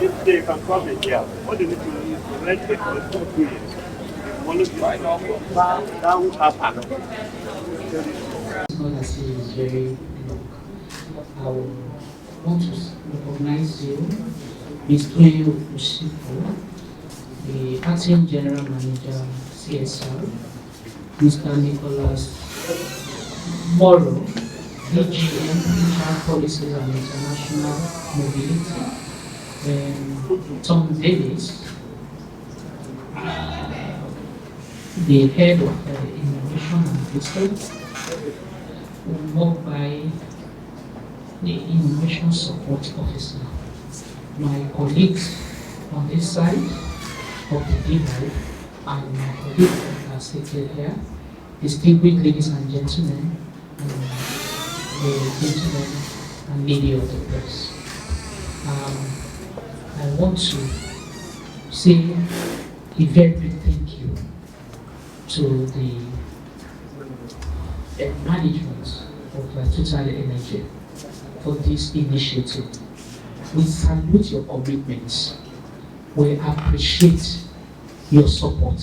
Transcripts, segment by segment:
If they can come in here, what they need to do is to rent it for 2 years. One of you that will happen. It's not as if it's very long. I want to recognize you, Ms. Toyo Ushipo, the Acting General Manager, CSR, Mr. Nicholas Moro, DGM, HR Policies and International Mobility, Tom Davis, the head of innovation and research, worked by the innovation support officer. My colleagues on this side of the divide and my colleagues that are seated here, distinguished ladies and gentlemen, the gentlemen and lady of the press. I want to say a very big thank you to the management of Total Energy for this initiative. We salute your commitments. We appreciate your support.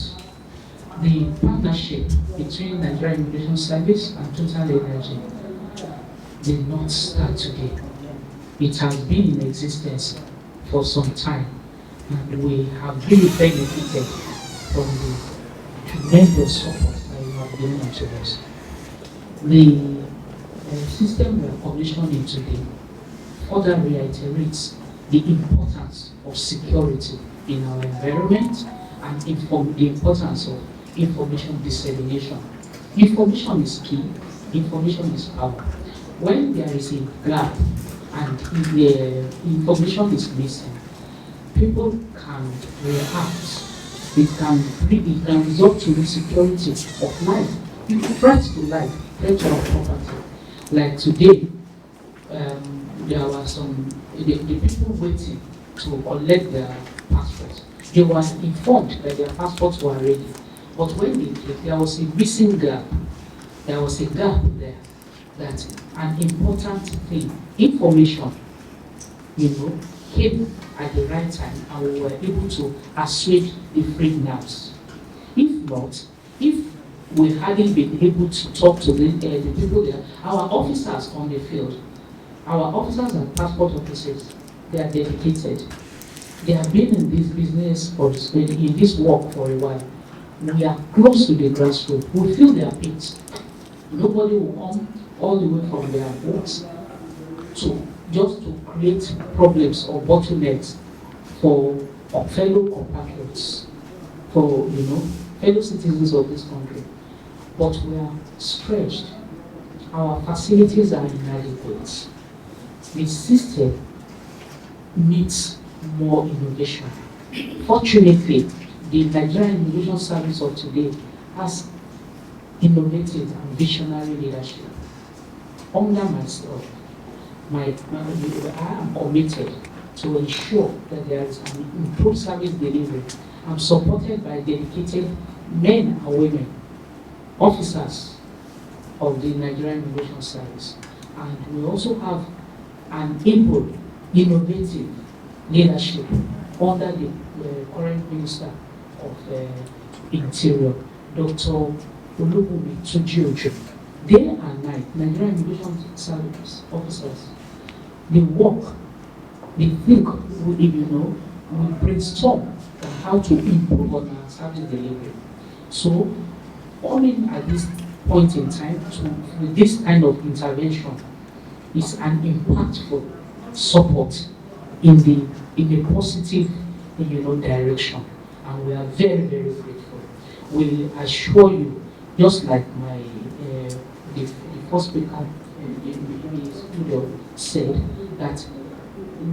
The partnership between Nigerian Immigration Service and Total Energy did not start today. It has been in existence for some time, and we have really benefited from the tremendous support that you have given to us. The system we are commissioning today further reiterates the importance of security in our environment and the importance of information dissemination. Information is key, information is power. When there is a gap and the information is missing, people can react. It can result to insecurity of life. You threat to life, threat to our property. Like today, there were the people waiting to collect their passports. They were informed that their passports were ready. But when there was a missing gap, there was a gap there. That an important thing, information, came at the right time and we were able to assuage the frayed nerves. If not, if we hadn't been able to talk to the people there, our officers on the field, our officers and passport officers, they are dedicated. They have been in this business or in this work for a while. We are close to the grassroots. We feel their pain. Nobody will come all the way from their boats to create problems or bottlenecks for fellow compatriots, for fellow citizens of this country. But we are stretched. Our facilities are inadequate. The system needs more innovation. Fortunately, the Nigerian Immigration Service of today has innovative and visionary leadership. Under myself, I am committed to ensure that there is an improved service delivery. I'm supported by dedicated men and women, officers of the Nigerian Immigration Service. And we also have an able, innovative leadership under the current Minister of Interior, Dr. Olubunmi Tunji. Day and night, Nigerian Immigration Service officers, they work, they think, we brainstorm on how to improve on our service delivery. So, coming at this point in time with this kind of intervention is an impactful support in a positive direction, and we are very, very grateful. We assure you, just like the first speaker in the studio said, that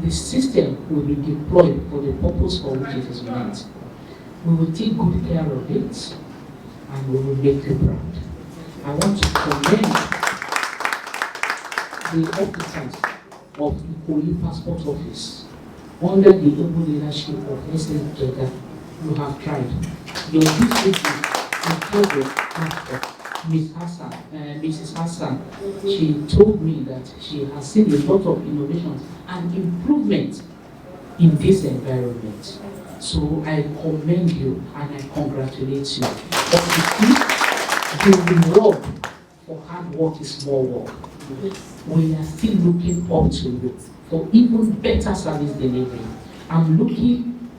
the system will be deployed for the purpose for which it is meant. We will take good care of it and we will make you proud. I want to commend the officers of the Ikoyi Passport Office under the able leadership of S.A. Jega, you have tried. Your district in Togo, Mrs. Hassan, she told me that she has seen a lot of innovations and improvement in this environment. So I commend you and I congratulate you. But the reward for hard work is more work. We are still looking up to you for even better service delivery. I'm looking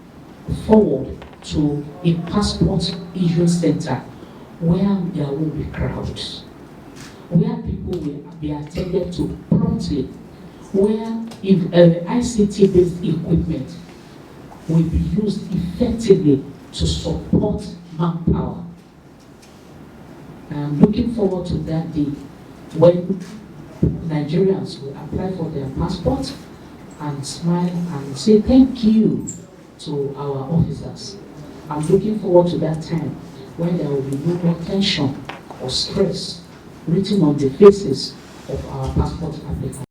forward to a passport issuing center where there will be crowds, where people will be attended to promptly, where if ICT-based equipment will be used effectively to support manpower. I'm looking forward to that day when Nigerians will apply for their passport and smile and say thank you to our officers. I'm looking forward to that time when there will be no more tension or stress written on the faces of our passport applicants.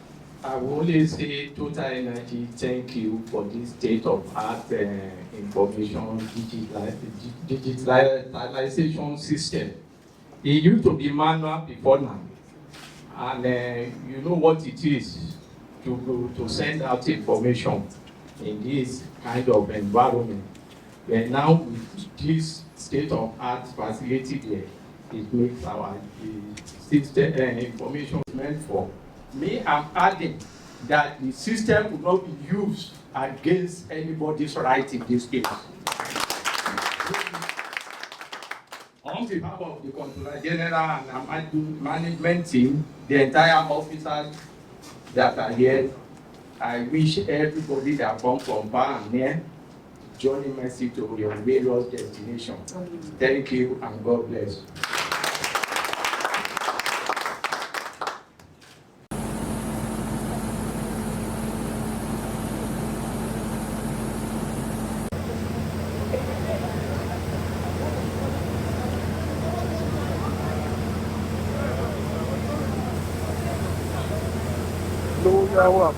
I will only say Total Energy, thank you for this state-of-art information digitalization system. It used to be manual before now, and you know what it is to send out information in this kind of environment. And now with this state-of-art facility there, it makes our system information meant for. Me, I'm adding that the system will not be used against anybody's right in this case. On behalf of the Controller General and management team, the entire officers that are here, I wish everybody that comes from far and near journey mercy to your various destinations. Thank you and God bless. Yawa.